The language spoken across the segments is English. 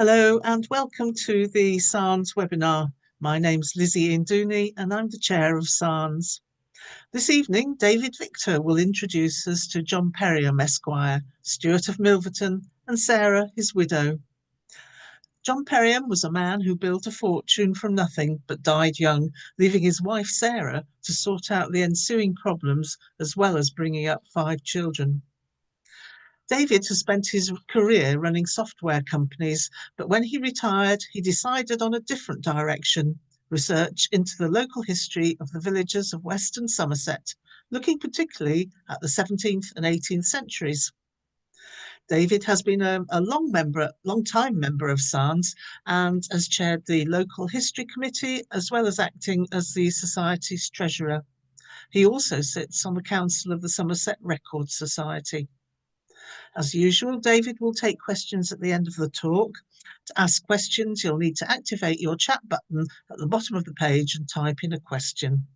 Hello and welcome to the SANHS webinar. My name's Lizzie Induni and I'm the chair of SANHS. This evening, David Victor will introduce us to John Periam, Esquire, Steward of Milverton, and Sarah, his widow. John Periam was a man who built a fortune from nothing but died young, leaving his wife Sarah to sort out the ensuing problems as well as bringing up 5 children. David has spent his career running software companies, but when he retired, he decided on a different direction: research into the local history of the villages of Western Somerset, looking particularly at the 17th and 18th centuries. David has been a long-time member of SANHS and has chaired the local history committee as well as acting as the society's treasurer. He also sits on the council of the Somerset Records Society. As usual, David will take questions at the end of the talk. To ask questions, you'll need to activate your chat button at the bottom of the page and type in a question.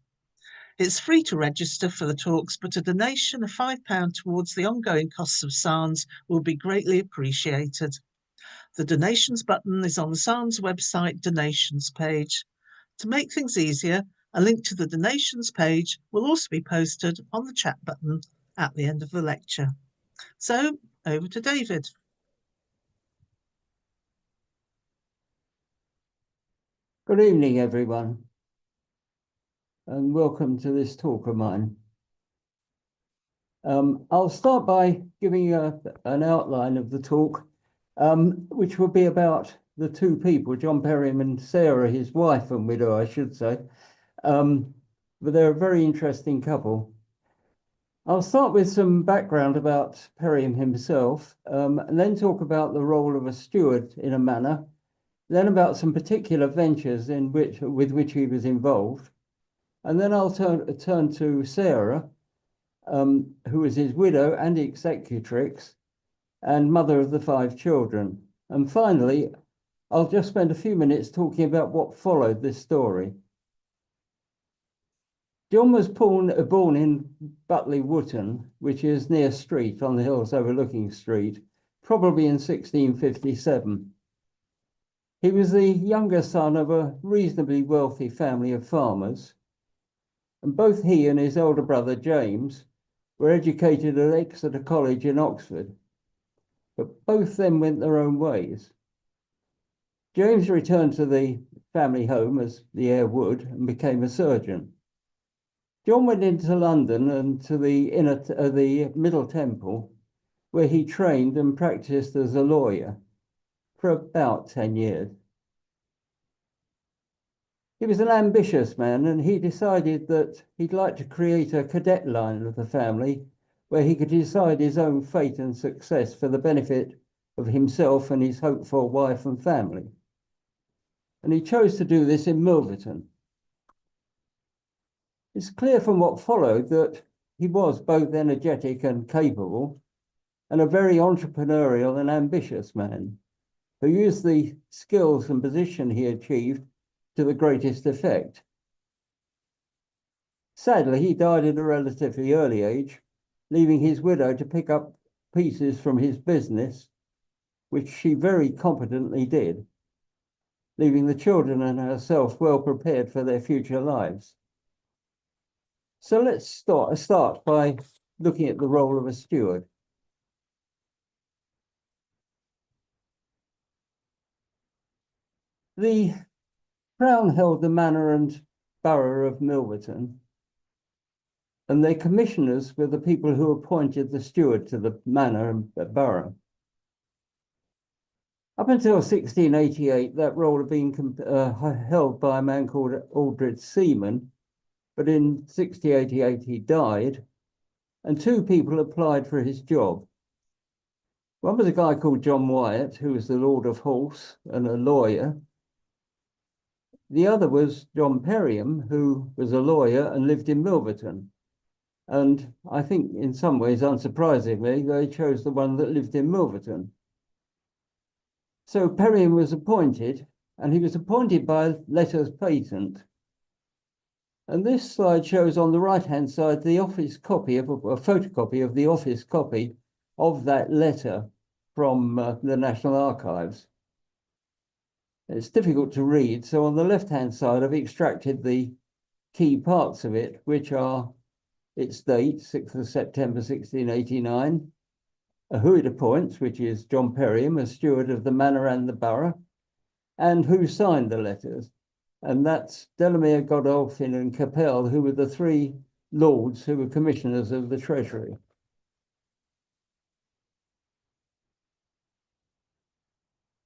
It's free to register for the talks, but a donation of £5 towards the ongoing costs of SANHS will be greatly appreciated. The donations button is on the SANHS website donations page. To make things easier, a link to the donations page will also be posted on the chat button at the end of the lecture. So, over to David. Good evening, everyone, and welcome to this talk of mine. I'll start by giving you an outline of the talk, which will be about the 2 people, John Periam and Sarah, his wife and widow, I should say. But they're a very interesting couple. I'll start with some background about Periam himself, and then talk about the role of a steward in a manor, then about some particular ventures with which he was involved, and then I'll turn to Sarah, who was his widow and executrix and mother of the 5 children. And finally, I'll just spend a few minutes talking about what followed this story. John was born in Butley Wootton, which is near Street, on the hills overlooking Street, probably in 1657. He was the younger son of a reasonably wealthy family of farmers, and both he and his elder brother James were educated at Exeter College in Oxford, but both then went their own ways. James returned to the family home, as the heir would, and became a surgeon. John went into London and to the Middle Temple, where he trained and practiced as a lawyer for about 10 years. He was an ambitious man, and he decided that he'd like to create a cadet line of the family where he could decide his own fate and success for the benefit of himself and his hoped-for wife and family. And he chose to do this in Milverton. It's clear from what followed that he was both energetic and capable, and a very entrepreneurial and ambitious man who used the skills and position he achieved to the greatest effect. Sadly, he died at a relatively early age, leaving his widow to pick up pieces from his business, which she very competently did, leaving the children and herself well prepared for their future lives. So let's start by looking at the role of a steward. The Crown held the manor and borough of Milverton, and their commissioners were the people who appointed the steward to the manor and borough. Up until 1688, that role had been held by a man called Aldred Seaman, but in 1688 he died, and 2 people applied for his job. One was a guy called John Wyatt, who was the Lord of Horse and a lawyer. The other was John Periam, who was a lawyer and lived in Milverton. And I think in some ways, unsurprisingly, they chose the one that lived in Milverton. So Periam was appointed, and he was appointed by letters patent. And this slide shows on the right-hand side the office copy of a photocopy of the office copy of that letter from the National Archives. It's difficult to read, so on the left-hand side, I've extracted the key parts of it, which are its date, 6th of September 1689, who it appoints, which is John Periam, as steward of the manor and the borough, and who signed the letters. And that's Delamere, Godolphin, and Capel, who were the three lords who were commissioners of the Treasury.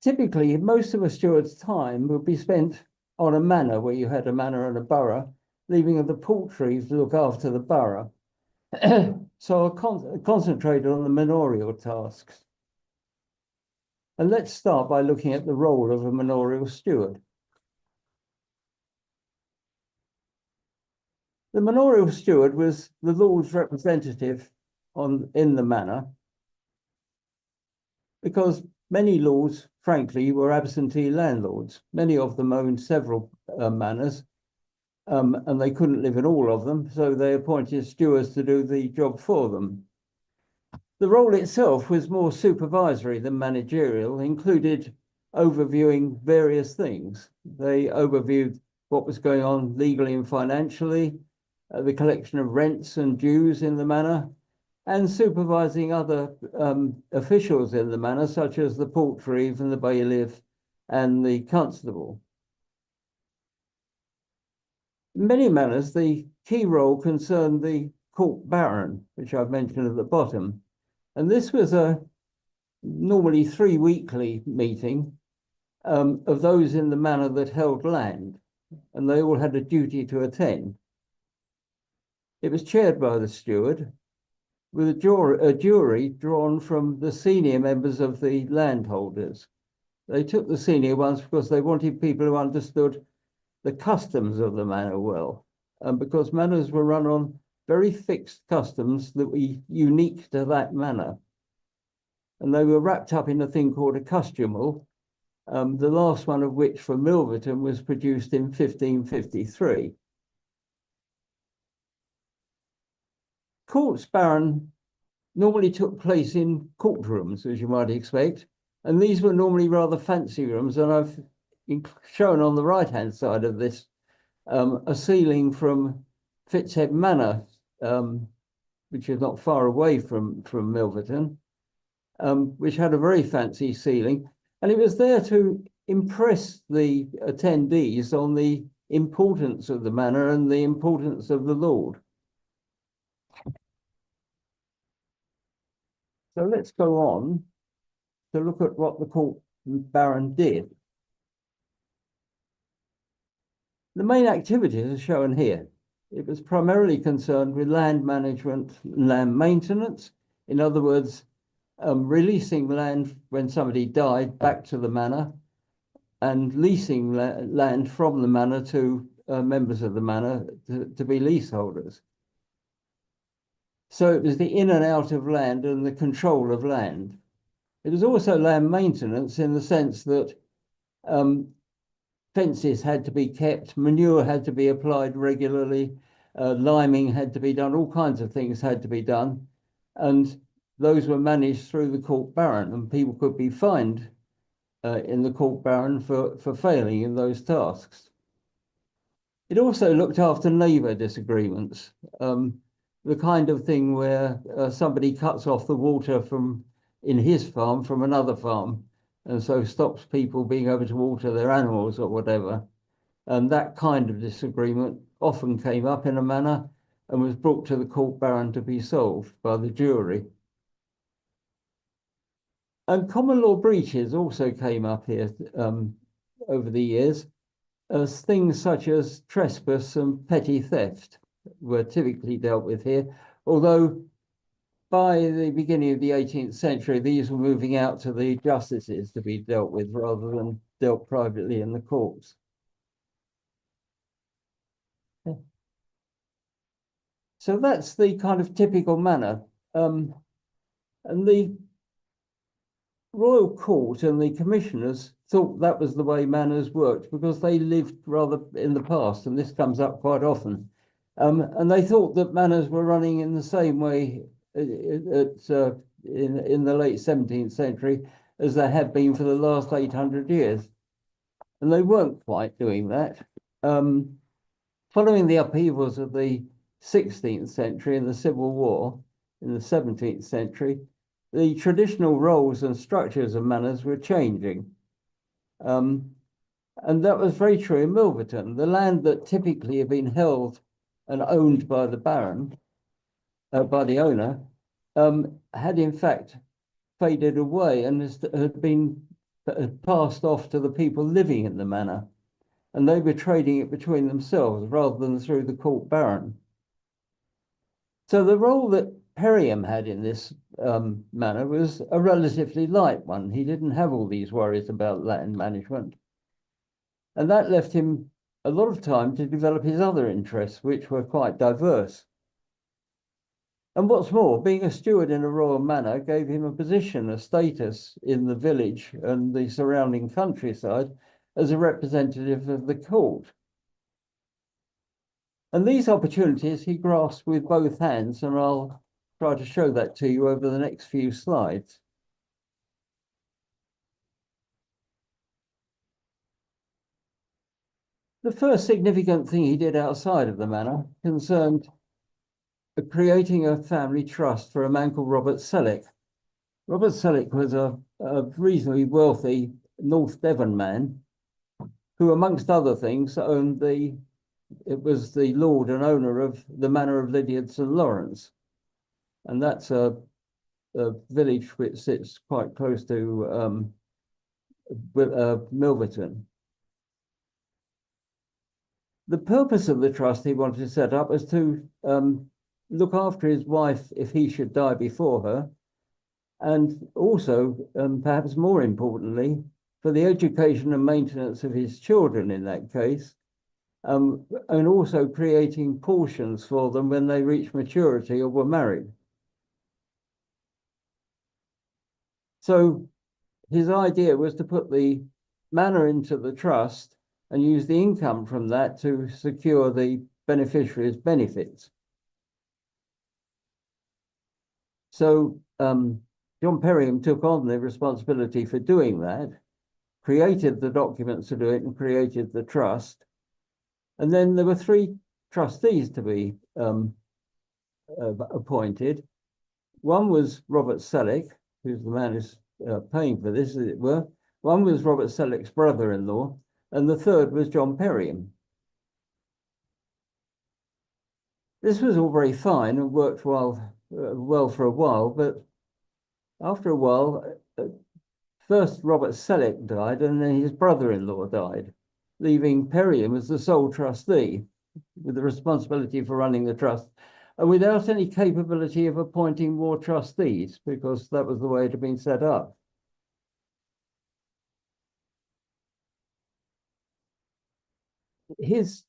Typically, most of a steward's time would be spent on a manor where you had a manor and a borough, leaving the portrees to look after the borough. So I concentrated on the manorial tasks. And let's start by looking at the role of a manorial steward. The manorial steward was the lord's representative in the manor, because many lords, frankly, were absentee landlords. Many of them owned several manors, and they couldn't live in all of them, so they appointed stewards to do the job for them. The role itself was more supervisory than managerial, included overviewing various things. They overviewed what was going on legally and financially, the collection of rents and dues in the manor, and supervising other officials in the manor, such as the portreeve and the bailiff and the constable. In many manors, the key role concerned the court baron, which I've mentioned at the bottom. And this was a normally 3-weekly meeting of those in the manor that held land, and they all had a duty to attend. It was chaired by the steward, with a jury drawn from the senior members of the landholders. They took the senior ones because they wanted people who understood the customs of the manor well, and because manors were run on very fixed customs that were unique to that manor. And they were wrapped up in a thing called a custumal, the last one of which for Milverton was produced in 1553. Courts baron normally took place in courtrooms, as you might expect, and these were normally rather fancy rooms, and I've shown on the right-hand side of this a ceiling from Fitzhead Manor, which is not far away from Milverton, which had a very fancy ceiling, and it was there to impress the attendees on the importance of the manor and the importance of the lord. So let's go on to look at what the court baron did. The main activities are shown here. It was primarily concerned with land management and land maintenance. In other words, releasing land when somebody died back to the manor, and leasing land from the manor to members of the manor to be leaseholders. So it was the in and out of land and the control of land. It was also land maintenance in the sense that fences had to be kept, manure had to be applied regularly, liming had to be done, all kinds of things had to be done. And those were managed through the court baron, and people could be fined in the court baron for failing in those tasks. It also looked after neighbour disagreements, the kind of thing where somebody cuts off the water in his farm from another farm, and so stops people being able to water their animals or whatever. And that kind of disagreement often came up in a manor and was brought to the court baron to be solved by the jury. And common law breaches also came up here over the years, as things such as trespass and petty theft were typically dealt with here, although by the beginning of the 18th century, these were moving out to the justices to be dealt with rather than dealt privately in the courts. So that's the kind of typical manner. And the royal court and the commissioners thought that was the way manors worked because they lived rather in the past, and this comes up quite often. And they thought that manors were running in the same way in the late 17th century as they had been for the last 800 years. and they weren't quite doing that. Following the upheavals of the 16th century and the Civil War in the 17th century, the traditional roles and structures of manors were changing. And that was very true in Milverton. The land that typically had been held and owned by the baron, by the owner, had in fact faded away and had been passed off to the people living in the manor. And they were trading it between themselves rather than through the court baron. So the role that Periam had in this manor was a relatively light one. He didn't have all these worries about land management. And that left him a lot of time to develop his other interests, which were quite diverse. And what's more, being a steward in a royal manor gave him a position, a status in the village and the surrounding countryside as a representative of the court. And these opportunities he grasped with both hands, and I'll try to show that to you over the next few slides. The first significant thing he did outside of the manor concerned creating a family trust for a man called Robert Selleck. Robert Selleck was a reasonably wealthy North Devon man who, amongst other things, owned it was the lord and owner of the manor of Lydeard St. Lawrence. And that's a village which sits quite close to Milverton. The purpose of the trust he wanted to set up was to look after his wife if he should die before her, and also, perhaps more importantly, for the education and maintenance of his children in that case, and also creating portions for them when they reached maturity or were married. So his idea was to put the manor into the trust and use the income from that to secure the beneficiaries' benefits. So John Periam took on the responsibility for doing that, created the documents to do it, and created the trust. And then there were 3 trustees to be appointed. One was Robert Selleck, who's the man who's paying for this, as it were. One was Robert Selleck's brother-in-law, and the third was John Periam. This was all very fine and worked well for a while, but after a while, first Robert Selleck died, and then his brother-in-law died, leaving Periam as the sole trustee with the responsibility for running the trust, and without any capability of appointing more trustees, because that was the way it had been set up. The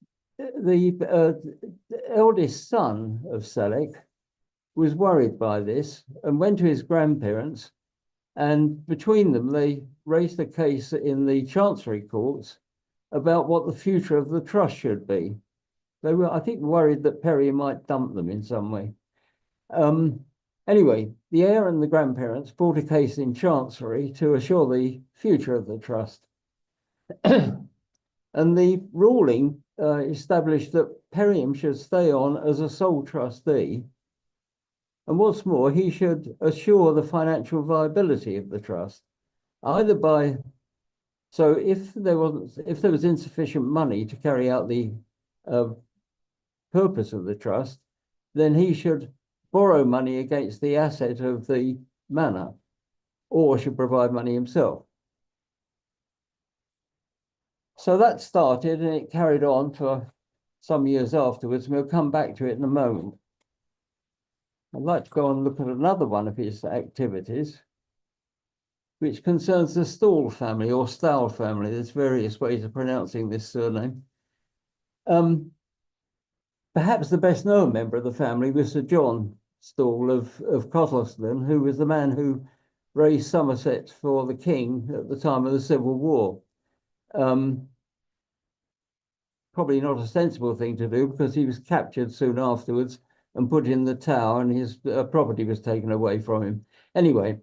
eldest son of Selleck was worried by this and went to his grandparents, and between them they raised a case in the Chancery courts about what the future of the trust should be. They were, I think, worried that Periam might dump them in some way. Anyway, the heir and the grandparents brought a case in Chancery to assure the future of the trust. And the ruling established that Periam should stay on as a sole trustee. And what's more, he should assure the financial viability of the trust, either by, so if there was insufficient money to carry out the purpose of the trust, then he should borrow money against the asset of the manor, or should provide money himself. So that started, and it carried on for some years afterwards, and we'll come back to it in a moment. I'd like to go and look at another one of his activities, which concerns the Stawell family, or Stawell family. There's various ways of pronouncing this surname. Perhaps the best known member of the family was Sir John Stawell of Cottleston, who was the man who raised Somerset for the king at the time of the Civil War. Probably not a sensible thing to do, because he was captured soon afterwards and put in the Tower, and his property was taken away from him. Anyway,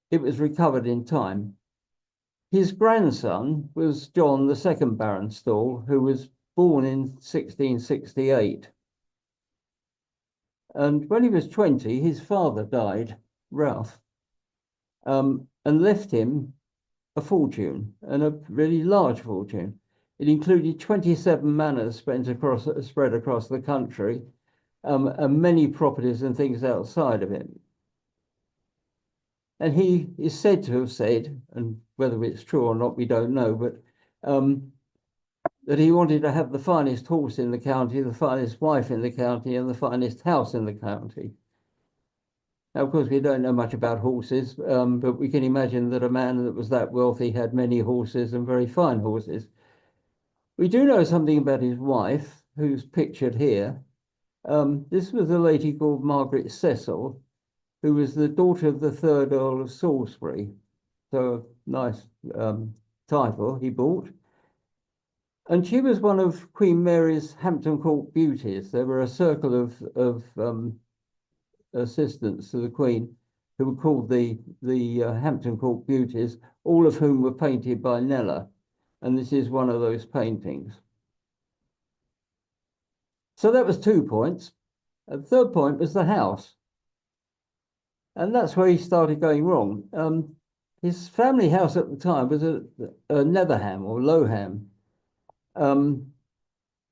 it was recovered in time. His grandson was John, the second Baron Stawell, who was born in 1668. And when he was 20, his father died, Ralph, and left him a fortune, and a really large fortune. It included 27 manors spread across the country, and many properties and things outside of it. And he is said to have said, and whether it's true or not, we don't know, but that he wanted to have the finest horse in the county, the finest wife in the county, and the finest house in the county. Now, of course, we don't know much about horses, but we can imagine that a man that was that wealthy had many horses and very fine horses. We do know something about his wife, who's pictured here. This was a lady called Margaret Cecil, who was the daughter of the 3rd Earl of Salisbury. So a nice title he bought. And she was one of Queen Mary's Hampton Court beauties. There were a circle of assistants to the Queen who were called the Hampton Court beauties, all of whom were painted by Kneller. And this is one of those paintings. So that was 2 points. The third point was the house. And that's where he started going wrong. His family house at the time was a Netherham or Lowham. And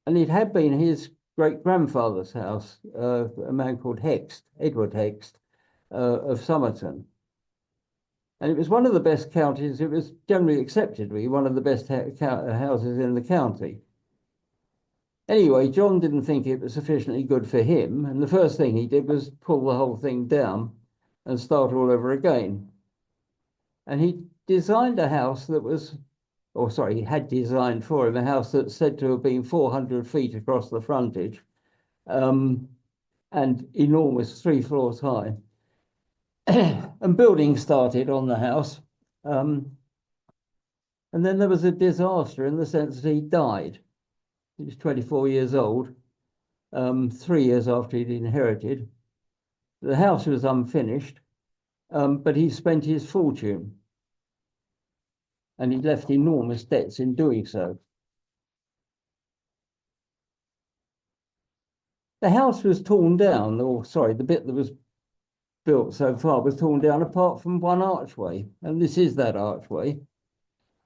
it had been his great-grandfather's house, a man called Hext, Edward Hext, of Somerton. And it was one of the best counties. It was generally accepted to be one of the best houses in the county. Anyway, John didn't think it was sufficiently good for him. And the first thing he did was pull the whole thing down and start all over again. And he designed a house that was, or sorry, he had designed for him a house that's said to have been 400 feet across the frontage, and enormous, 3 floors high. And building started on the house. And then there was a disaster in the sense that he died. He was 24 years old, 3 years after he'd inherited. The house was unfinished, but he spent his fortune. And he left enormous debts in doing so. The house was torn down, or sorry, the bit that was built so far was torn down apart from one archway. And this is that archway.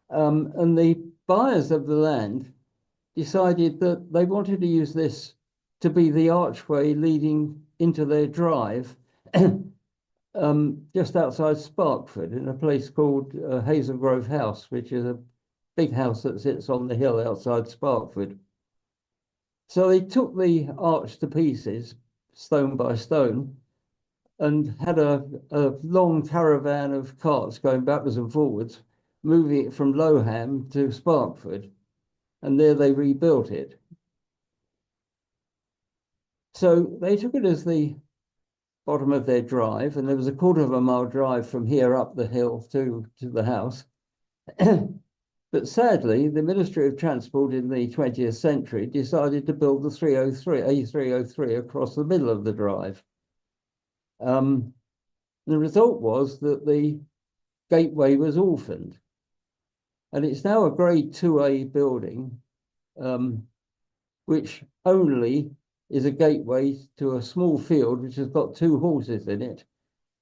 And the buyers of the land decided that they wanted to use this to be the archway leading into their drive just outside Sparkford in a place called Hazel Grove House, which is a big house that sits on the hill outside Sparkford. So they took the arch to pieces, stone by stone, and had a long caravan of carts going backwards and forwards, moving it from Lowham to Sparkford. And there they rebuilt it. So they took it as the bottom of their drive, and there was a 1/4 mile drive from here up the hill to the house. But sadly, the Ministry of Transport in the 20th century decided to build the A303 across the middle of the drive. The result was that the gateway was orphaned. And it's now a Grade 2A building, which only is a gateway to a small field which has got 2 horses in it,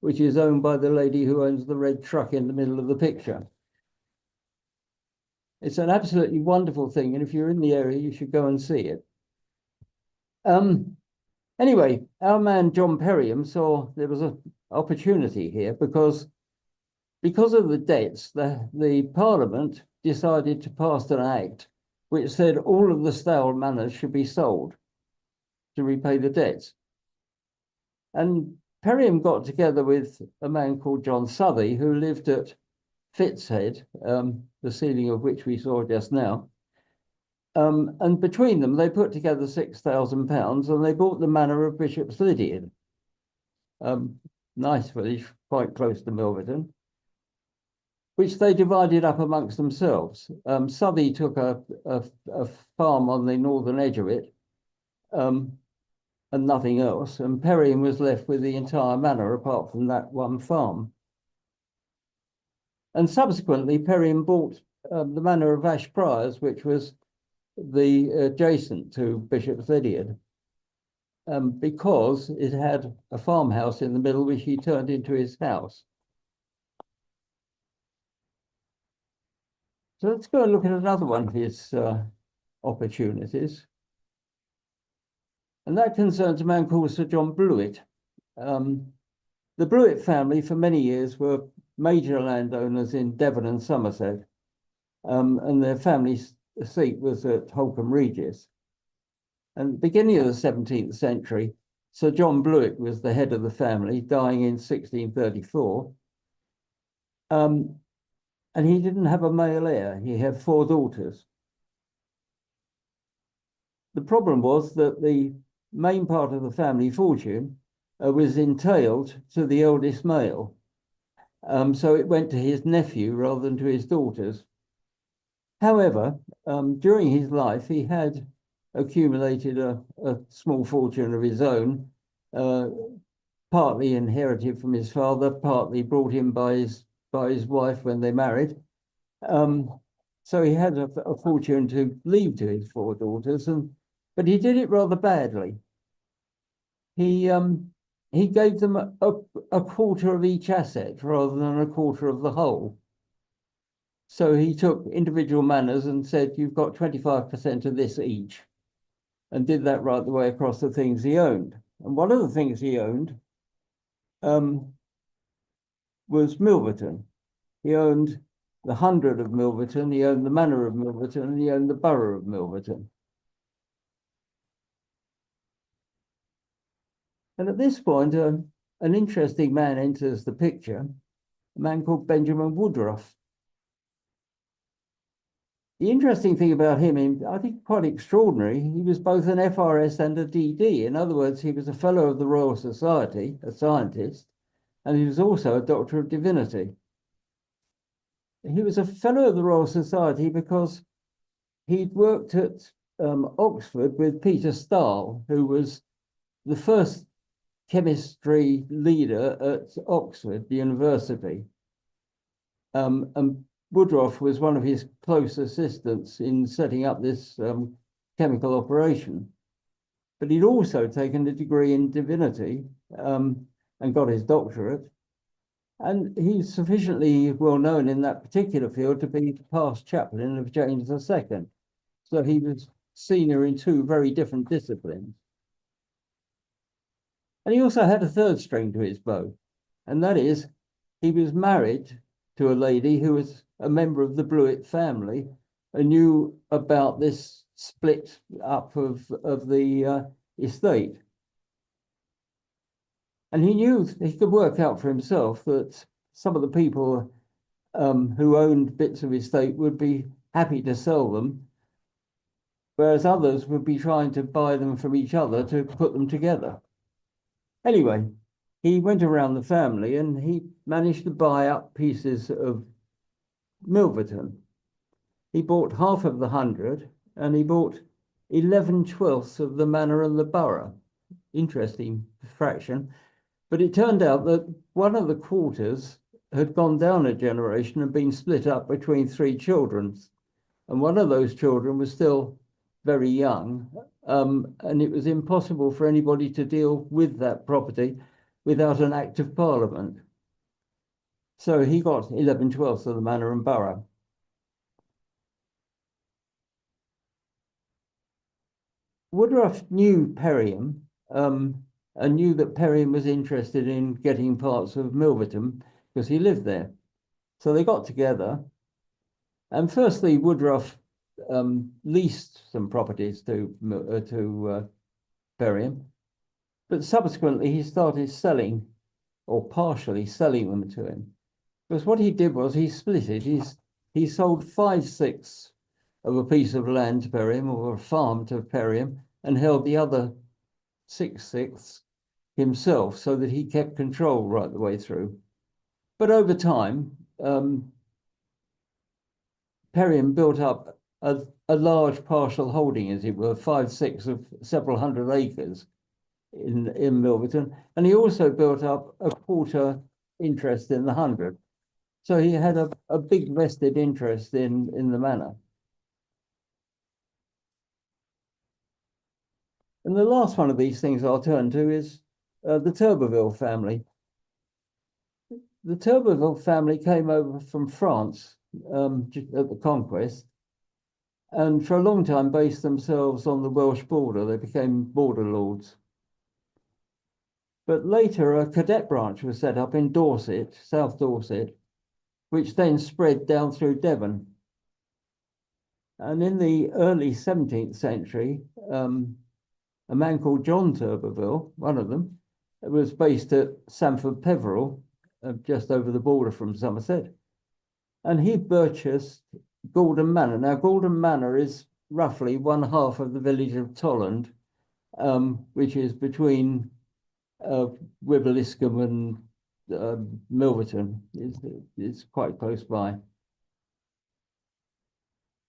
which is owned by the lady who owns the red truck in the middle of the picture. It's an absolutely wonderful thing, and if you're in the area, you should go and see it. Anyway, our man John Periam saw there was an opportunity here because of the debts, the Parliament decided to pass an act which said all of the Stawell manors should be sold to repay the debts. And Periam got together with a man called John Southey, who lived at Fitzhead, the ceiling of which we saw just now. And between them, they put together £6,000 and they bought the manor of Bishop's Lydeard. Nice village, quite close to Milverton, which they divided up amongst themselves. Southey took a farm on the northern edge of it, and nothing else. And Periam was left with the entire manor apart from that one farm. And subsequently, Periam bought the manor of Ash Priors, which was the adjacent to Bishop's Lydeard, because it had a farmhouse in the middle, which he turned into his house. So let's go and look at another one of his opportunities. And that concerns a man called Sir John Bluett. The Bluett family for many years were major landowners in Devon and Somerset, and their family seat was at Holcombe Regis. And at the beginning of the 17th century, Sir John Bluett was the head of the family, dying in 1634. And he didn't have a male heir. He had 4 daughters. The problem was that the main part of the family fortune was entailed to the eldest male. So it went to his nephew rather than to his daughters. However, during his life, he had accumulated a small fortune of his own, partly inherited from his father, partly brought in by his wife when they married. So he had a fortune to leave to his 4 daughters, but he did it rather badly. He gave them a quarter of each asset rather than a quarter of the whole. So he took individual manors and said, you've got 25% of this each, and did that right the way across the things he owned. And one of the things he owned was Milverton. He owned the 100 of Milverton, he owned the manor of Milverton, and he owned the borough of Milverton. And at this point, an interesting man enters the picture, a man called Benjamin Woodruff. The interesting thing about him, I think quite extraordinary, he was both an FRS and a DD. In other words, he was a Fellow of the Royal Society, a scientist, and he was also a Doctor of Divinity. He was a Fellow of the Royal Society because he'd worked at Oxford with Peter Stawell, who was the first chemistry leader at Oxford University. And Woodruff was one of his close assistants in setting up this chemical operation. But he'd also taken a degree in divinity and got his doctorate. And he's sufficiently well known in that particular field to be the past chaplain of James II. So he was senior in 2 very different disciplines. And he also had a third string to his bow, and that is he was married to a lady who was a member of the Bluett family and knew about this split up of the estate. And he knew he could work out for himself that some of the people who owned bits of estate would be happy to sell them, whereas others would be trying to buy them from each other to put them together. Anyway, he went around the family and he managed to buy up pieces of Milverton. He bought half of the 100 and he bought 11/12 of the manor and the borough. Interesting fraction. But it turned out that one of the quarters had gone down a generation and been split up between 3 children. And one of those children was still very young. And it was impossible for anybody to deal with that property without an Act of Parliament. So he got 11/12 of the manor and borough. Woodruff knew Periam and knew that Periam was interested in getting parts of Milverton because he lived there. So they got together. And firstly, Woodruff leased some properties to Periam, but subsequently he started selling or partially selling them to him. Because what he did was he split it. He sold 5/6 of a piece of land to Periam or a farm to Periam and held the other 6/6 himself so that he kept control right the way through. But over time, Periam built up a large partial holding, as it were, 5/6 of several hundred acres in Milverton. And he also built up a quarter interest in the 100. So he had a big vested interest in the manor. And the last one of these things I'll turn to is the Turberville family. The Turberville family came over from France at the conquest, and for a long time based themselves on the Welsh border. They became border lords. But later a cadet branch was set up in Dorset, South Dorset, which then spread down through Devon. And in the early 17th century, a man called John Turberville, one of them, was based at Sanford Peveril, just over the border from Somerset. And he purchased Gordon Manor. Now, Gordon Manor is roughly one half of the village of Tolland, which is between Wiveliscombe and Milverton. It's quite close by.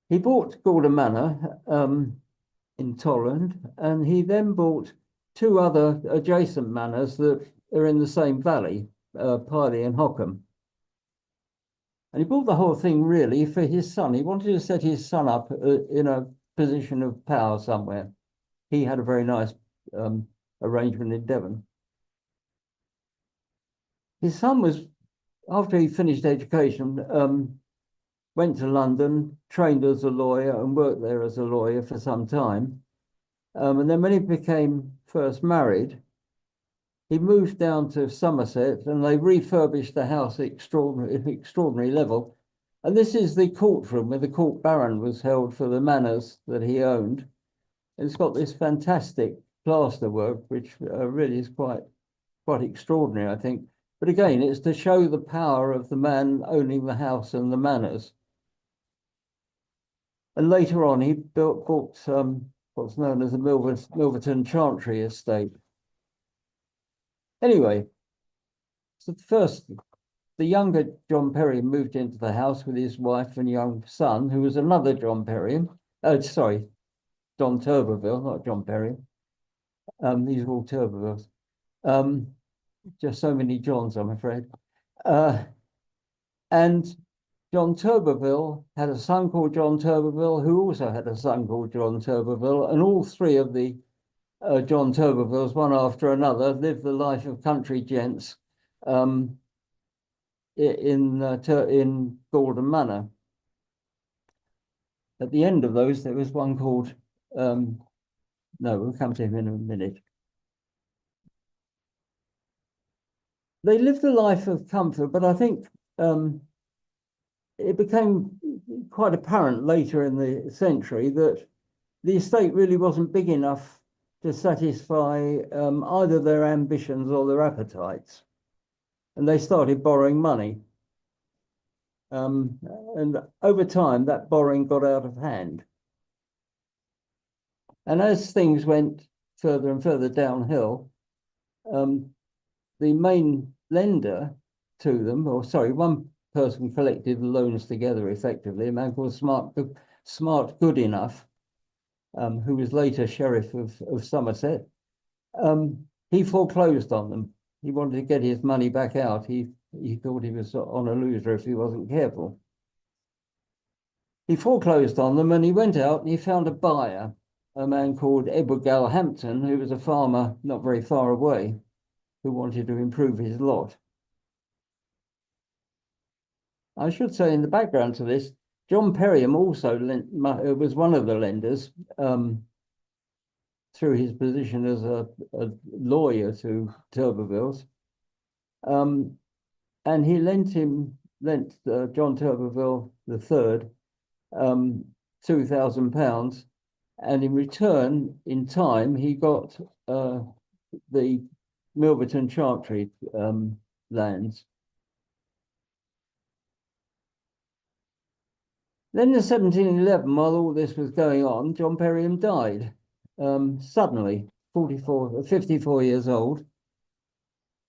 He bought Gordon Manor in Tolland, and he then bought two other adjacent manors that are in the same valley, Piley and Holcombe. And he bought the whole thing really for his son. He wanted to set his son up in a position of power somewhere. He had a very nice arrangement in Devon. His son was, after he finished education, went to London, trained as a lawyer and worked there as a lawyer for some time. And then when he became first married, he moved down to Somerset and they refurbished the house at extraordinary level. And this is the courtroom where the court baron was held for the manors that he owned. And it's got this fantastic plasterwork, which really is quite extraordinary, I think. But again, it's to show the power of the man owning the house and the manors. And later on, he bought what's known as the Milverton Chantry estate. Anyway, so the younger John Periam moved into the house with his wife and young son, who was another John Periam. Sorry, John Turberville, not John Periam. These are all Turbervilles. Just so many Johns, I'm afraid. And John Turberville had a son called John Turberville, who also had a son called John Turberville, and all three of the John Turbervilles, one after another, lived the life of country gents in Gordon Manor. At the end of those, there was one called, no, we'll come to him in a minute. They lived a life of comfort, but I think it became quite apparent later in the century that the estate really wasn't big enough to satisfy either their ambitions or their appetites. And they started borrowing money. And over time, that borrowing got out of hand. And as things went further and further downhill, the main lender to them, or sorry, one person collected the loans together effectively, a man called Smart Goodenough, who was later Sheriff of Somerset. He foreclosed on them. He wanted to get his money back out. He thought he was on a loser if he wasn't careful. He foreclosed on them and he went out and he found a buyer, a man called Edward Galhampton, who was a farmer not very far away, who wanted to improve his lot. I should say in the background to this, John Periam also was one of the lenders through his position as a lawyer to Turbervilles. And he lent John Turberville III £2,000, and in return, in time, he got the Milverton Chantry lands. Then in 1711, while all this was going on, John Periam died suddenly, 54 years old.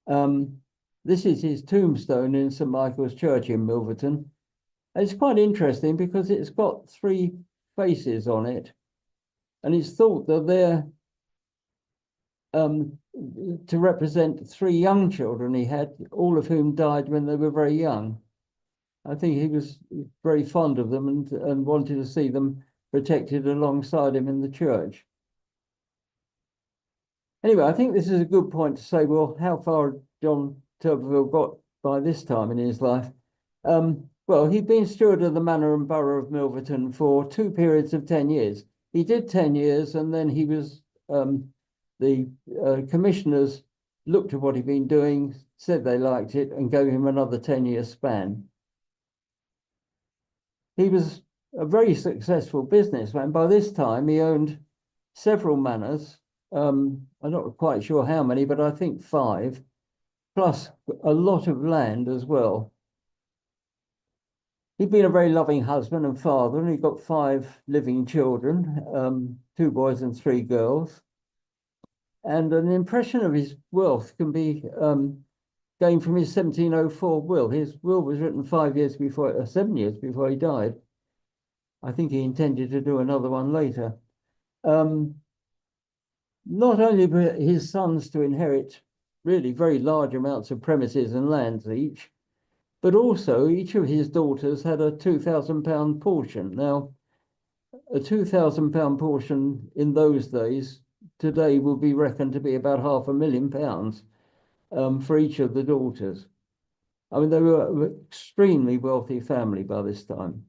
This is his tombstone in St. Michael's Church in Milverton. It's quite interesting because it's got three faces on it, and it's thought that they're to represent three young children he had, all of whom died when they were very young. I think he was very fond of them and wanted to see them protected alongside him in the church. Anyway, I think this is a good point to say, well, how far John Turberville got by this time in his life. Well, he'd been steward of the manor and borough of Milverton for 2 periods of 10 years. He did 10 years, and then he was, the commissioners looked at what he'd been doing, said they liked it, and gave him another 10-year span. He was a very successful businessman. By this time, he owned several manors. I'm not quite sure how many, but I think 5, plus a lot of land as well. He'd been a very loving husband and father, and he got 5 living children, 2 boys and 3 girls. And an impression of his wealth can be gained from his 1704 will. His will was written 7 years before he died. I think he intended to do another one later. Not only were his sons to inherit really very large amounts of premises and lands each, but also each of his daughters had a £2,000 portion. Now, a £2,000 portion in those days today will be reckoned to be about £500,000 for each of the daughters. I mean, they were an extremely wealthy family by this time.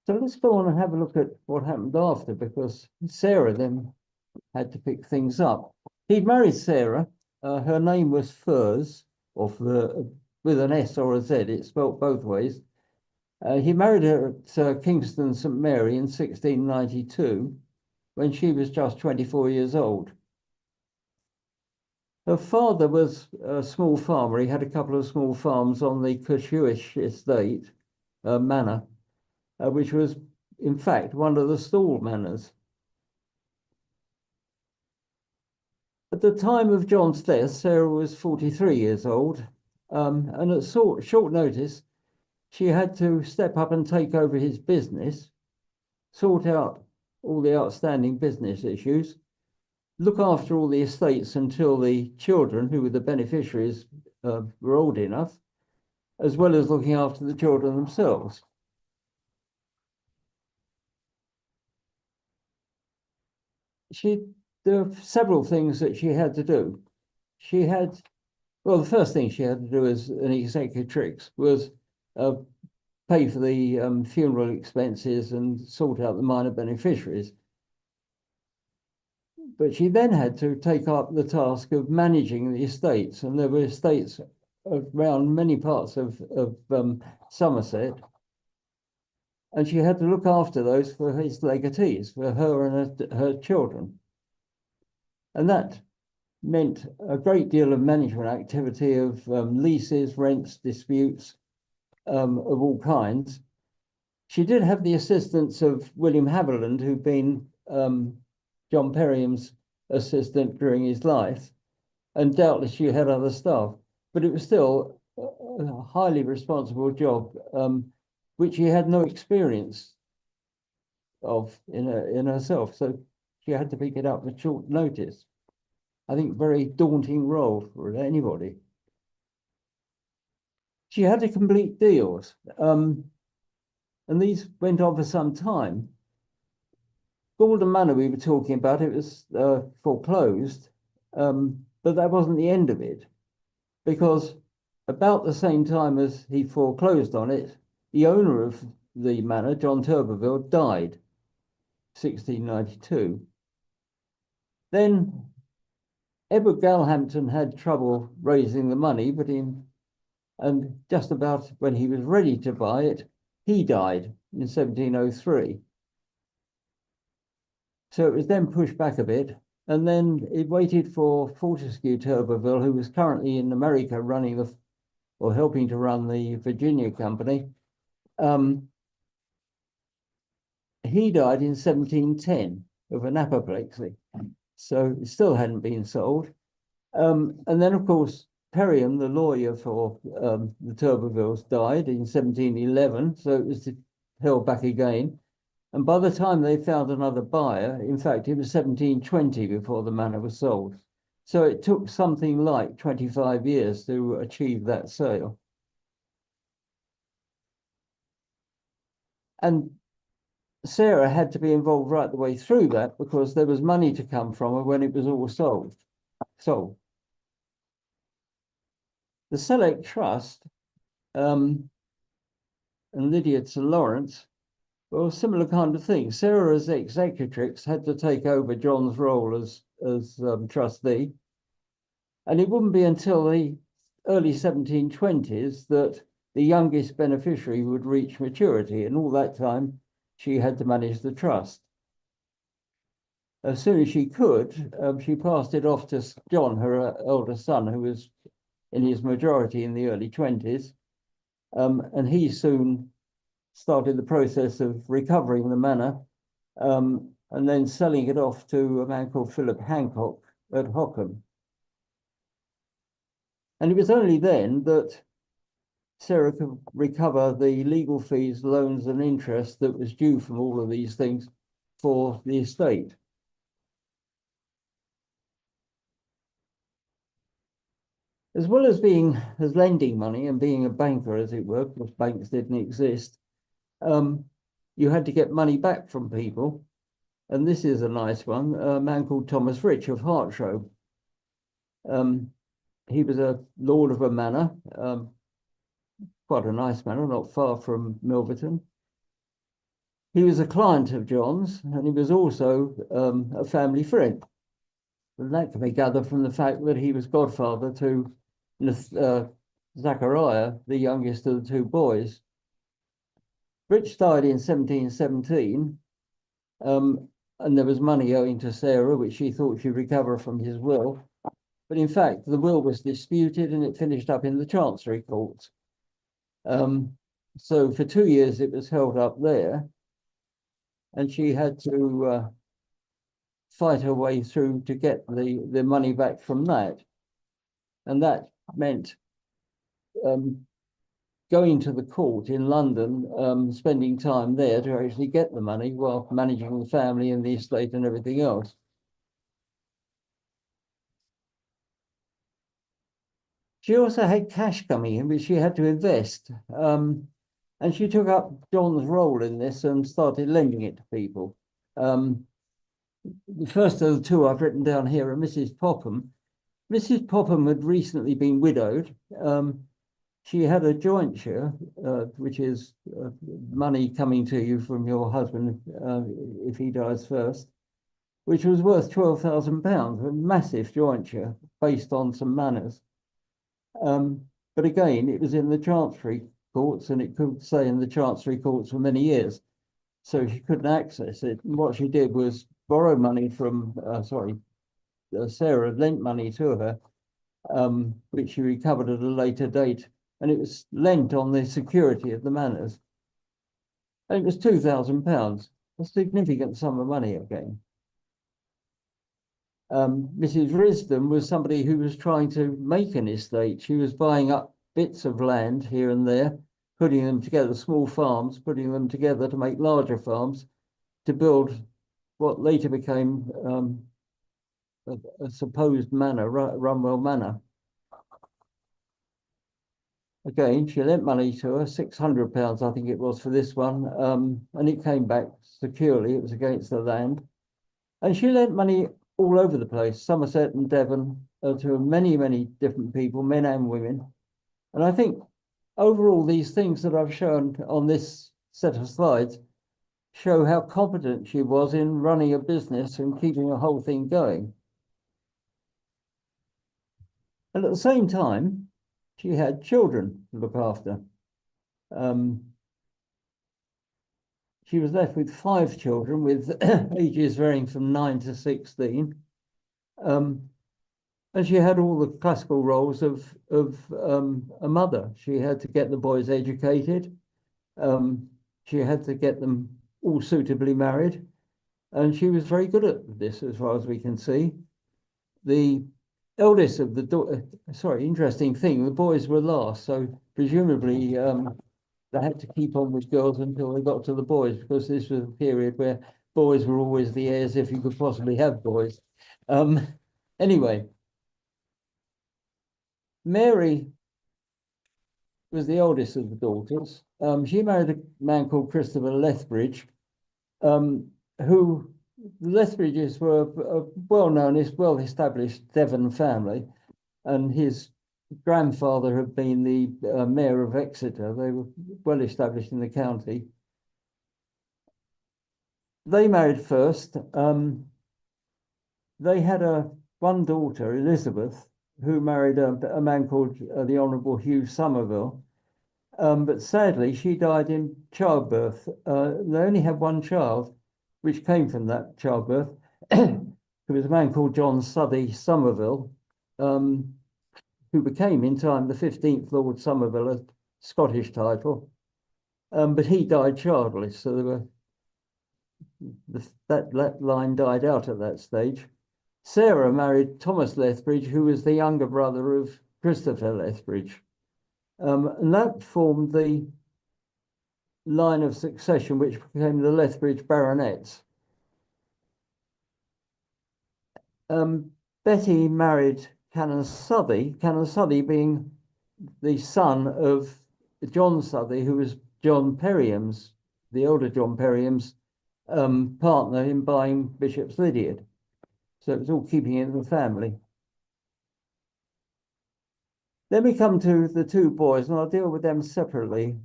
So let's go on and have a look at what happened after, because Sarah then had to pick things up. He'd married Sarah. Her name was Furs, with an S or a Z. It's spelt both ways. He married her at Kingston St Mary in 1692, when she was just 24 years old. Her father was a small farmer. He had a couple of small farms on the Cushuish estate, manor, which was, in fact, one of the Stawell manors. At the time of John's death, Sarah was 43 years old, and at short notice, she had to step up and take over his business, sort out all the outstanding business issues, look after all the estates until the children, who were the beneficiaries, were old enough, as well as looking after the children themselves. There were several things that she had to do. Well, the first thing she had to do as an executrix was pay for the funeral expenses and sort out the minor beneficiaries. But she then had to take up the task of managing the estates, and there were estates around many parts of Somerset, and she had to look after those for his legatees, for her and her children. And that meant a great deal of management activity of leases, rents, disputes of all kinds. She did have the assistance of William Haviland, who'd been John Periam's assistant during his life, and doubtless she had other staff, but it was still a highly responsible job, which she had no experience of in herself, so she had to pick it up with short notice. I think very daunting role for anybody. She had to complete deals, and these went on for some time. Gordon Manor we were talking about, it was foreclosed, but that wasn't the end of it, because about the same time as he foreclosed on it, the owner of the manor, John Turberville, died, 1692. Then Edward Galhampton had trouble raising the money, and just about when he was ready to buy it, he died in 1703. So it was then pushed back a bit, and then it waited for Fortescue Turberville, who was currently in America helping to run the Virginia Company. He died in 1710 of an apoplexy, so it still hadn't been sold. And then, of course, Periam, the lawyer for the Turbervilles, died in 1711, so it was held back again. And by the time they found another buyer, in fact, it was 1720 before the manor was sold. So it took something like 25 years to achieve that sale. And Sarah had to be involved right the way through that because there was money to come from her when it was all sold. The Select Trust and Lydeard to Lawrence, well, similar kind of thing. Sarah, as executrix, had to take over John's role as trustee. And it wouldn't be until the early 1720s that the youngest beneficiary would reach maturity. And all that time, she had to manage the trust. As soon as she could, she passed it off to John, her eldest son, who was in his majority in the early 20s. And he soon started the process of recovering the manor and then selling it off to a man called Philip Hancock at Holcombe. And it was only then that Sarah could recover the legal fees, loans and interest that was due from all of these things for the estate. As well as lending money and being a banker, as it were, because banks didn't exist, you had to get money back from people. And this is a nice one, a man called Thomas Rich of Hartshow. He was a lord of a manor, quite a nice manor, not far from Milverton. He was a client of John's, and he was also a family friend. And that can be gathered from the fact that he was godfather to Zachariah, the youngest of the two boys. Rich died in 1717, and there was money owing to Sarah, which she thought she'd recover from his will. But in fact, the will was disputed and it finished up in the Chancery Courts. So for 2 years, it was held up there. And she had to fight her way through to get the money back from that. And that meant going to the court in London, spending time there to actually get the money while managing the family and the estate and everything else. She also had cash coming in, which she had to invest. And she took up John's role in this and started lending it to people. The first of the two I've written down here are Mrs. Popham. Mrs. Popham had recently been widowed. She had a jointure, which is money coming to you from your husband if he dies first, which was worth £12,000, a massive jointure based on some manors. But again, it was in the Chancery Courts and it could stay in the Chancery Courts for many years. So she couldn't access it. And what she did was borrow money from, Sarah lent money to her, which she recovered at a later date. And it was lent on the security of the manors. And it was £2,000, a significant sum of money again. Mrs. Risdon was somebody who was trying to make an estate. She was buying up bits of land here and there, putting them together, small farms, putting them together to make larger farms, to build what later became a supposed manor, Runwell Manor. Again, she lent money to her, £600, I think it was for this one, and it came back securely. It was against the land. And she lent money all over the place, Somerset and Devon, to many, many different people, men and women. And I think overall, these things that I've shown on this set of slides show how competent she was in running a business and keeping the whole thing going. And at the same time, she had children to look after. She was left with 5 children with ages varying from 9 to 16. And she had all the classical roles of a mother. She had to get the boys educated. She had to get them all suitably married. And she was very good at this, as far as we can see. The eldest of the interesting thing, the boys were last. So presumably they had to keep on with girls until they got to the boys, because this was a period where boys were always the heirs if you could possibly have boys. Anyway, Mary was the oldest of the daughters. She married a man called Christopher Lethbridge, who the Lethbridges were a well-known, well-established Devon family, and his grandfather had been the mayor of Exeter. They were well established in the county. They married first. They had one daughter, Elizabeth, who married a man called the Honourable Hugh Somerville. But sadly, she died in childbirth. They only had one child, which came from that childbirth. There was a man called John Southey Somerville, who became in time the 15th Lord Somerville, a Scottish title. But he died childless, so that line died out at that stage. Sarah married Thomas Lethbridge, who was the younger brother of Christopher Lethbridge. And that formed the line of succession, which became the Lethbridge baronets. Betty married Canon Southey being the son of John Southey, who was John Periam's, the elder John Periam's partner in buying Bishop's Lydeard. So it was all keeping it in the family. Then we come to the two boys, and I'll deal with them separately,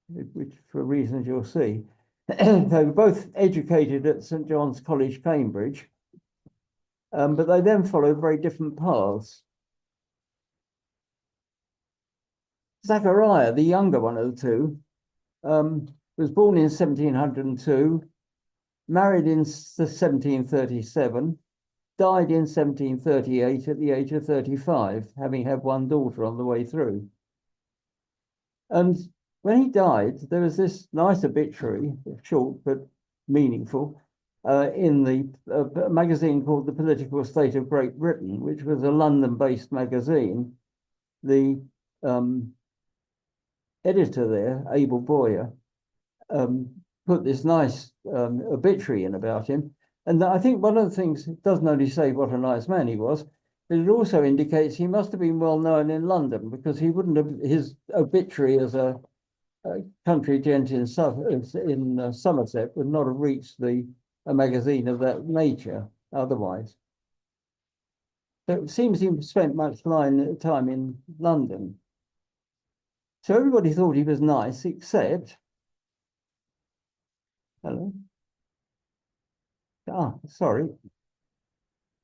which for reasons you'll see. They were both educated at St. John's College, Cambridge, but they then followed very different paths. Zachariah, the younger one of the two, was born in 1702, married in 1737, died in 1738 at the age of 35, having had one daughter on the way through. And when he died, there was this nice obituary, short but meaningful, in the magazine called The Political State of Great Britain, which was a London-based magazine. The editor there, Abel Boyer, put this nice obituary in about him. And I think one of the things, it doesn't only say what a nice man he was, but it also indicates he must have been well known in London, because he wouldn't have, his obituary as a country gent in Somerset would not have reached a magazine of that nature otherwise. So it seems he spent much time in London. So everybody thought he was nice, except, hello? Ah, sorry,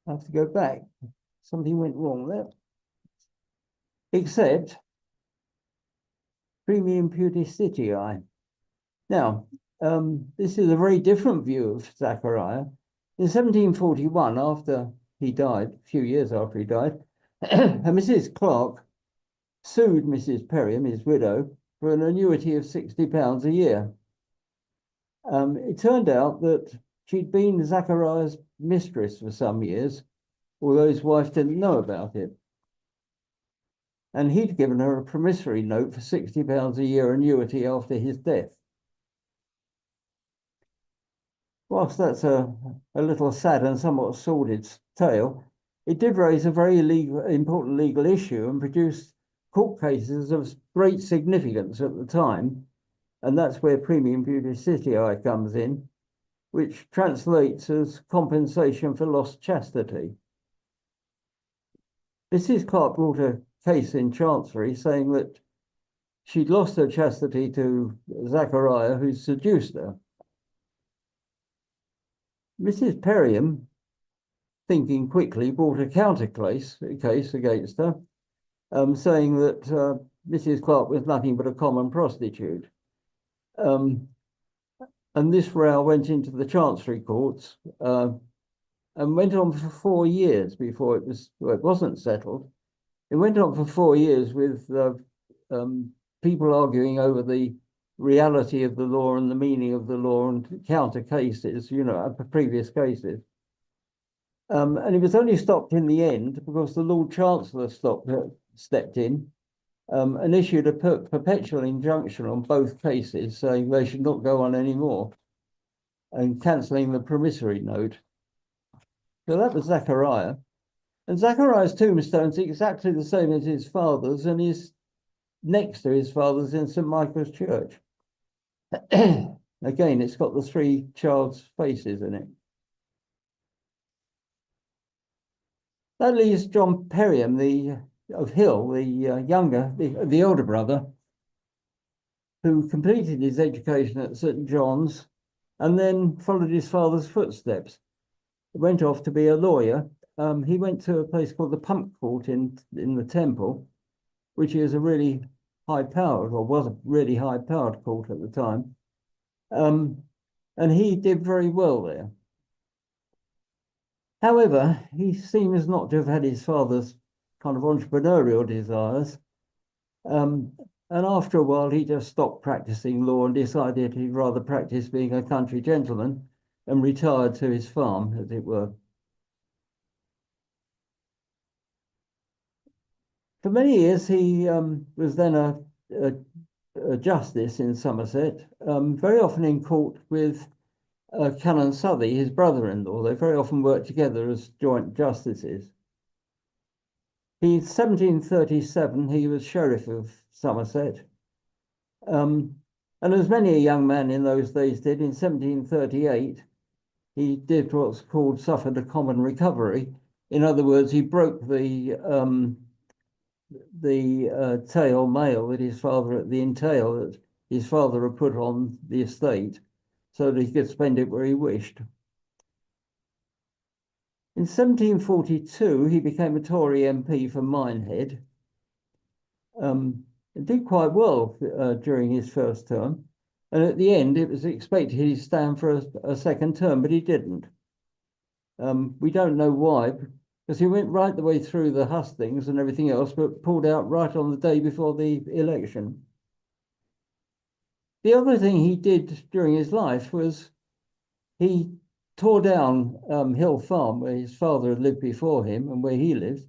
I have to go back. Something went wrong there. Except Premium Pudicitiae. Now, this is a very different view of Zachariah. In 1741, after he died, a few years after he died, Mrs. Clark sued Mrs. Periam, his widow, for an annuity of £60 a year. It turned out that she'd been Zachariah's mistress for some years, although his wife didn't know about it. And he'd given her a promissory note for £60 a year annuity after his death. Whilst that's a little sad and somewhat sordid tale, it did raise a very important legal issue and produced court cases of great significance at the time. And that's where Premium Pudicitiae comes in, which translates as compensation for lost chastity. Mrs. Clark brought a case in Chancery saying that she'd lost her chastity to Zachariah, who seduced her. Mrs. Periam, thinking quickly, brought a counter case against her, saying that Mrs. Clark was nothing but a common prostitute. And this row went into the Chancery courts and went on for 4 years before it wasn't settled. It went on for 4 years with people arguing over the reality of the law and the meaning of the law and counter cases, previous cases. And it was only stopped in the end because the Lord Chancellor stepped in and issued a perpetual injunction on both cases, saying they should not go on anymore, and cancelling the promissory note. So that was Zachariah. And Zachariah's tombstone's exactly the same as his father's, and is next to his father's in St. Michael's Church. Again, it's got the three child's faces in it. That leaves John Periam, of Hill, the older brother, who completed his education at St. John's and then followed his father's footsteps. Went off to be a lawyer. He went to a place called the Pump Court in the Temple, which is a really high-powered, or was a really high-powered court at the time. And he did very well there. However, he seems not to have had his father's kind of entrepreneurial desires. And after a while, he just stopped practicing law and decided he'd rather practice being a country gentleman and retired to his farm, as it were. For many years, he was then a justice in Somerset, very often in court with Canon Southey, his brother-in-law. They very often worked together as joint justices. In 1737, he was Sheriff of Somerset. And as many a young man in those days did, in 1738, he did what's called suffered a common recovery. In other words, he broke the tail mail that his father, the entail that his father had put on the estate, so that he could spend it where he wished. In 1742, he became a Tory MP for Minehead. Did quite well during his first term. And at the end, it was expected he'd stand for a second term, but he didn't. We don't know why, because he went right the way through the hustings and everything else, but pulled out right on the day before the election. The other thing he did during his life was he tore down Hill Farm, where his father had lived before him and where he lived,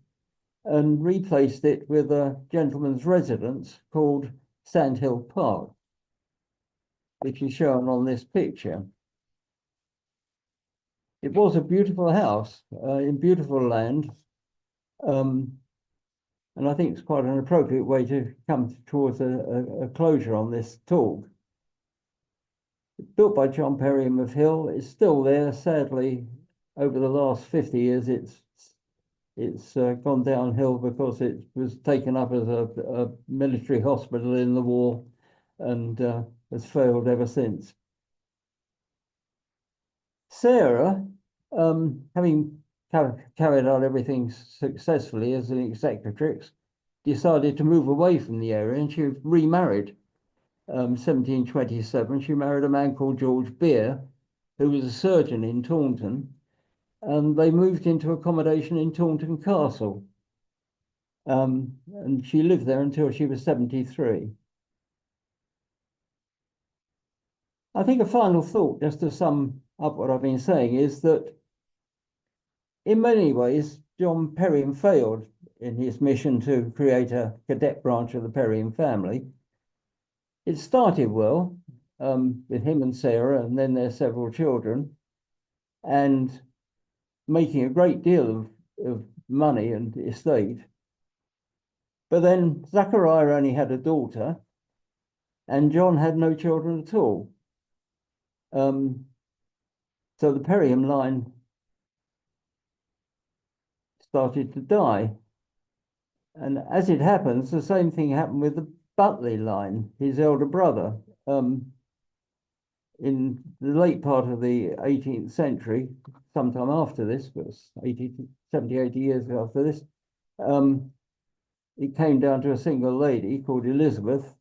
and replaced it with a gentleman's residence called Sandhill Park, which is shown on this picture. It was a beautiful house in beautiful land, and I think it's quite an appropriate way to come towards a closure on this talk. Built by John Periam of Hill, it's still there. Sadly, over the last 50 years, it's gone downhill because it was taken up as a military hospital in the war and has failed ever since. Sarah, having carried out everything successfully as an executrix, decided to move away from the area, and she remarried. 1727, she married a man called George Beer, who was a surgeon in Taunton, and they moved into accommodation in Taunton Castle. And she lived there until she was 73. I think a final thought, just to sum up what I've been saying, is that in many ways, John Periam failed in his mission to create a cadet branch of the Periam family. It started well with him and Sarah and then their several children, and making a great deal of money and estate. But then Zachariah only had a daughter and John had no children at all. So the Periam line started to die. And as it happens, the same thing happened with the Butley line, his elder brother. In the late part of the 18th century, sometime after this, but 70, 80 years after this, it came down to a single lady called Elizabeth,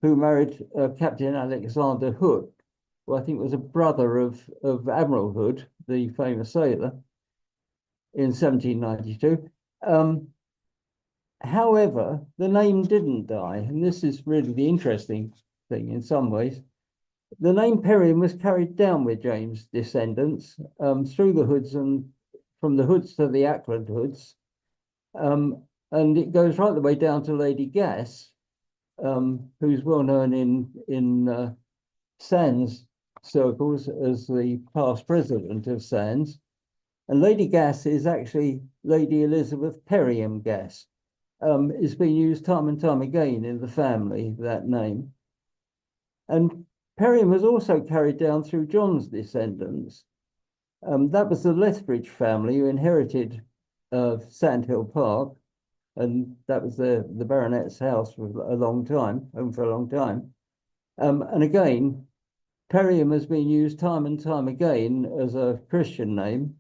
who married Captain Alexander Hood, who I think was a brother of Admiral Hood, the famous sailor, in 1792. However, the name didn't die, and this is really the interesting thing in some ways. The name Periam was carried down with James' descendants through the Hoods and from the Hoods to the Ackland Hoods, and it goes right the way down to Lady Gass, who's well known in SANHS circles as the past president of SANHS. And Lady Gas is actually Lady Elizabeth Periam Gas. It's been used time and time again in the family, that name. And Periam was also carried down through John's descendants. That was the Lethbridge family who inherited Sandhill Park, and that was the baronet's house for a long time, home for a long time. And again, Periam has been used time and time again as a Christian name.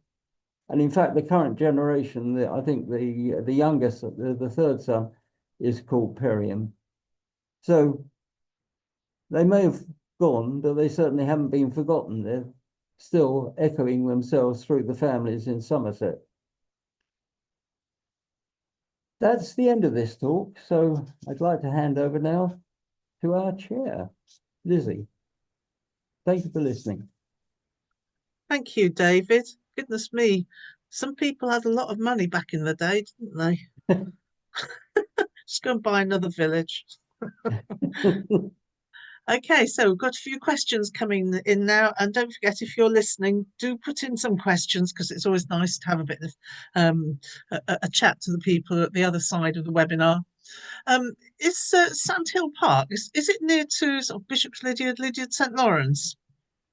And in fact, the current generation, I think the youngest, the third son, is called Periam. So they may have gone, but they certainly haven't been forgotten. They're still echoing themselves through the families in Somerset. That's the end of this talk. So I'd like to hand over now to our chair, Lizzie. Thank you for listening. Thank you, David. Goodness me, some people had a lot of money back in the day, didn't they? Just go and buy another village. Okay, so we've got a few questions coming in now, and don't forget, if you're listening, do put in some questions, because it's always nice to have a bit of a chat to the people at the other side of the webinar. Is Sandhill Park, is it near to sort of Bishop's Lydeard, St Lawrence?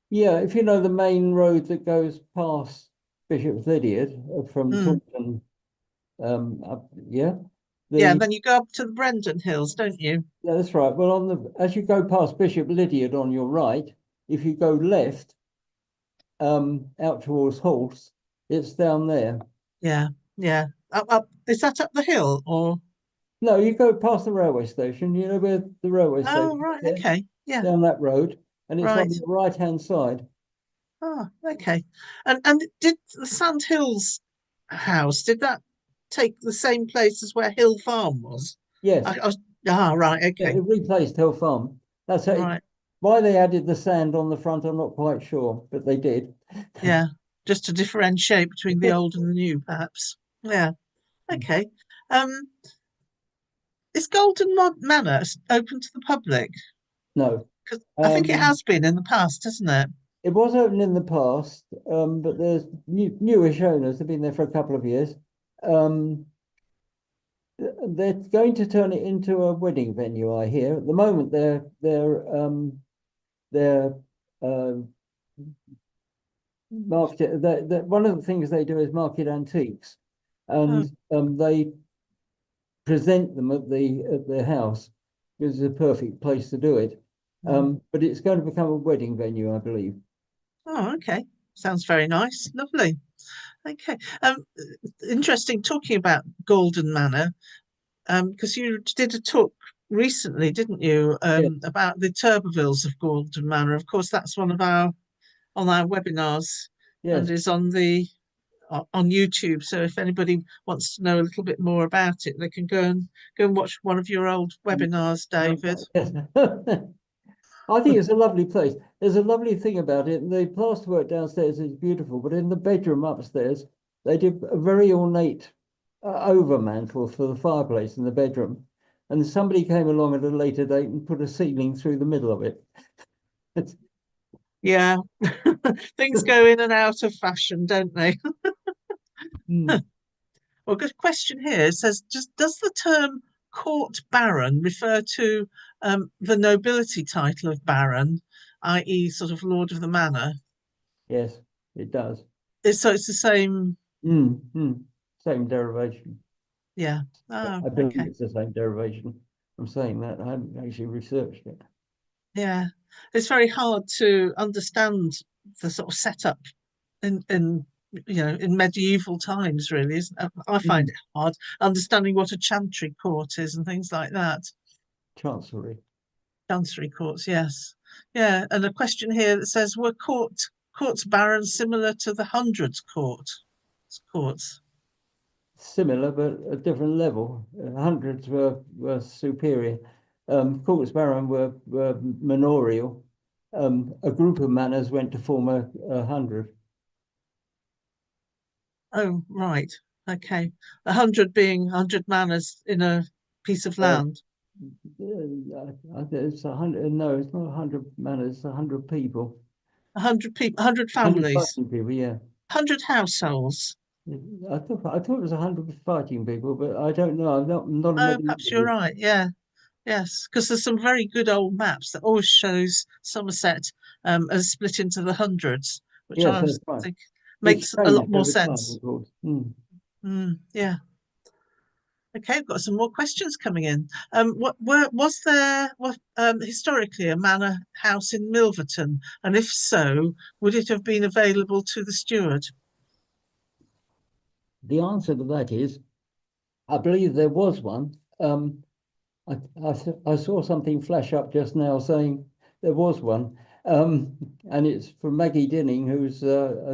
Yeah, if you know the main road that goes past Bishop's Lydeard from Taunton, yeah. Yeah, and then you go up to the Brendan Hills, don't you? Yeah, that's right. Well, as you go past Bishop Lydeard on your right, if you go left, out towards Halse, it's down there. Yeah, yeah. Up, is that up the hill or? No, you go past the railway station. You know where the railway station? Oh, right. Yeah, okay. Yeah. down that road, and it's Right. on the right-hand side. Oh, okay. And did the Sandhills house, did that take the same place as where Hill Farm was? Yes. Right. Okay. Yeah, it replaced Hill Farm. That's right. Why they added the sand on the front, I'm not quite sure, but they did. Yeah, just to differentiate between the old and the new, perhaps. Yeah. Okay. Is Golden Manor open to the public? No. Because I think it has been in the past, hasn't it? It was open in the past, but there's newish owners. They've been there for a couple of years. They're going to turn it into a wedding venue, I hear. At the moment, they're market. One of the things they do is market antiques, and they present them at the house. It's a perfect place to do it. But it's going to become a wedding venue, I believe. Oh, okay. Sounds very nice. Lovely. Okay. Interesting talking about Golden Manor, because you did a talk recently, didn't you, about the Turbervilles of Golden Manor. Of course, that's one of our webinars, and is on YouTube. So if anybody wants to know a little bit more about it, they can go and watch one of your old webinars, David. I think it's a lovely place. There's a lovely thing about it. The plasterwork downstairs is beautiful, but in the bedroom upstairs, they did a very ornate overmantel for the fireplace in the bedroom. And somebody came along at a later date and put a ceiling through the middle of it. Yeah, things go in and out of fashion, don't they? Well, good question here. It says, does the term court baron refer to the nobility title of baron, i.e. sort of lord of the manor? Yes, it does. So it's the same. Same derivation. Yeah. I believe it's the same derivation. I'm saying that. I haven't actually researched it. Yeah. It's very hard to understand the sort of setup in medieval times, really, isn't it? I find it hard understanding what a chantry court is and things like that. Chancery courts, yes. Yeah, and a question here that says, were courts barons similar to the hundreds courts? Similar, but a different level. Hundreds were superior. Courts baron were manorial. A group of manors went to form a hundred. Oh, right. Okay. 100 being 100 manors in a piece of land. It's 100. No, it's not 100 manors. 100 people. 100 people, 100 families. 100 people, yeah. 100 households. I thought it was 100 fighting people, but I don't know. I'm not a Oh, perhaps you're medieval. right. Yeah. Yes, because there's some very good old maps that always shows Somerset as split into the hundreds, which Yes, I that's right. think It's makes a lot changed more over time, sense. of course. Yeah. Okay, I've got some more questions coming in. Was there historically a manor house in Milverton? And if so, would it have been available to the steward? The answer to that is, I believe there was one. I saw something flash up just now saying there was one, and it's from Maggie Dinning, who's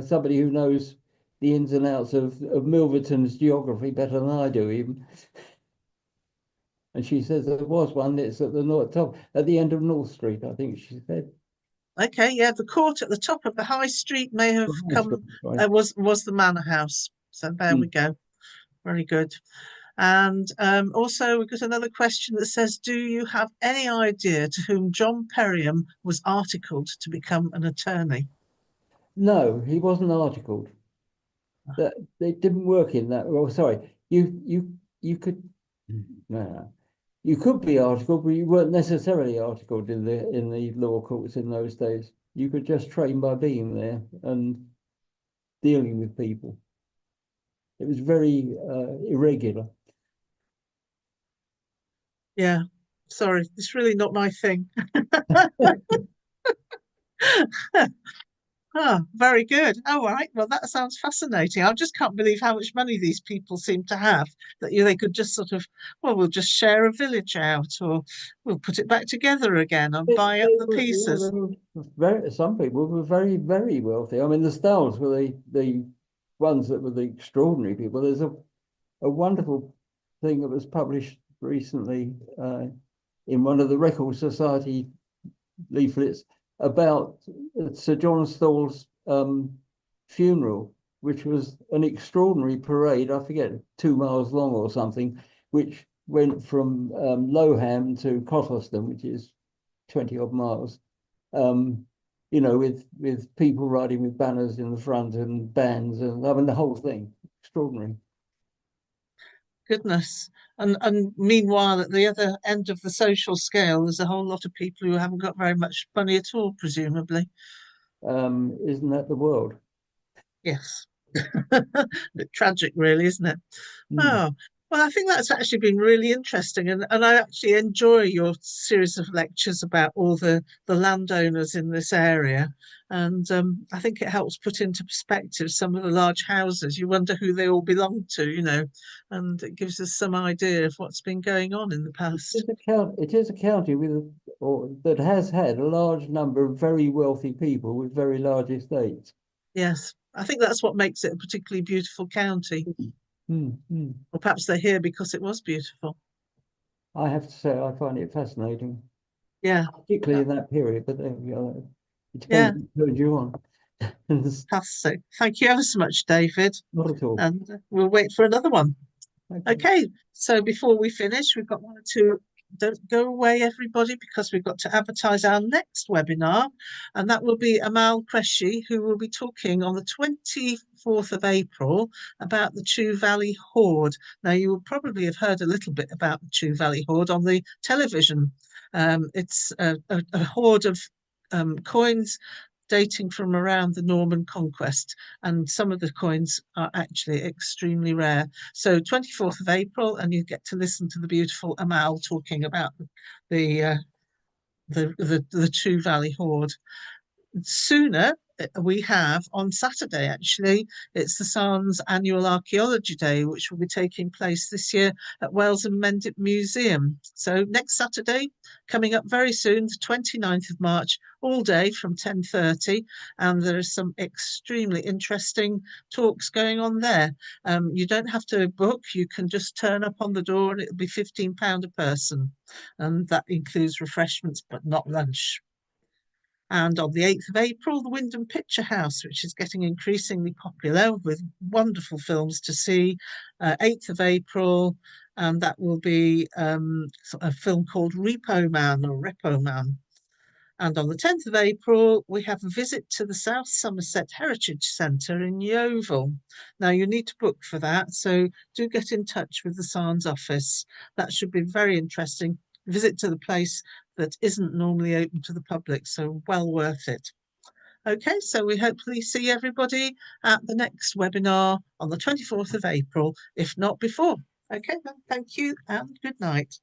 somebody who knows the ins and outs of Milverton's geography better than I do even. And she says there was one. It's at the north top, at the end of North Street, I think she said. Okay, yeah, the court at the top of the high street may have High Street, come sorry. was the manor house. So there we go. Very good. And also, we've got another question that says, do you have any idea to whom John Periam was articled to become an attorney? No, he wasn't articled. That it didn't work in that. Well, sorry, you could. No, you could be articled, but you weren't necessarily articled in the law courts in those days. You could just train by being there and dealing with people. It was very irregular. Yeah, sorry, it's really not my thing. Oh, very good. All right. Well, that sounds fascinating. I just can't believe how much money these people seem to have that they could just sort of, well, we'll just share a village out or we'll put it back together again and buy up the pieces. Some people were very, very wealthy. I mean, the Stawells were the ones that were the extraordinary people. There's a wonderful thing that was published recently in one of the Record Society leaflets about Sir John Stawell's funeral, which was an extraordinary parade. I forget, 2 miles long or something, which went from Lowham to Cotterston, which is 20 odd miles. With people riding with banners in the front and bands, and I mean the whole thing, extraordinary. Goodness. And meanwhile, at the other end of the social scale, there's a whole lot of people who haven't got very much money at all, presumably. Isn't that the world? Yes. Bit tragic, really, isn't it? Mm. Oh, well, I think that's actually been really interesting. And I actually enjoy your series of lectures about all the landowners in this area. And I think it helps put into perspective some of the large houses. You wonder who they all belong to, and it gives us some idea of what's been going on in the past. It is a county that has had a large number of very wealthy people with very large estates. Yes, I think that's what makes it a particularly beautiful county. Mm. Or perhaps they're here because it was beautiful. I have to say, I find it fascinating, Yeah. particularly in that period. But it depends Yeah, what turns you on. fantastic. Thank you ever so much, David. Not at all. And we'll wait for another one. Okay. Okay, so before we finish, we've got one or two. Don't go away, everybody, because we've got to advertise our next webinar, and that will be Amal Qureshi, who will be talking on the 24th of April about the Chew Valley Hoard. Now, you will probably have heard a little bit about the Chew Valley Hoard on the television. It's a hoard of coins dating from around the Norman conquest, and some of the coins are actually extremely rare. So 24th of April, and you get to listen to the beautiful Amal talking about the the Chew Valley Hoard. Sooner, we have on Saturday, actually, it's the SANHS Annual Archaeology Day, which will be taking place this year at Wales and Mendip Museum. So next Saturday, coming up very soon, the 29th of March, all day from 10:30, and there are some extremely interesting talks going on there. You don't have to book, you can just turn up on the door and it'll be £15 a person, and that includes refreshments but not lunch. And on the 8th of April, the Wyndham Picture House, which is getting increasingly popular with wonderful films to see. 8th of April, and that will be a film called Repo Man or Repo Man. And on the 10th of April, we have a visit to the South Somerset Heritage Centre in Yeovil. Now, you need to book for that, so do get in touch with the SANHS office. That should be very interesting. Visit to the place that isn't normally open to the public, so well worth it. Okay, so we hopefully see everybody at the next webinar on the 24th of April, if not before. Okay, then thank you and good night.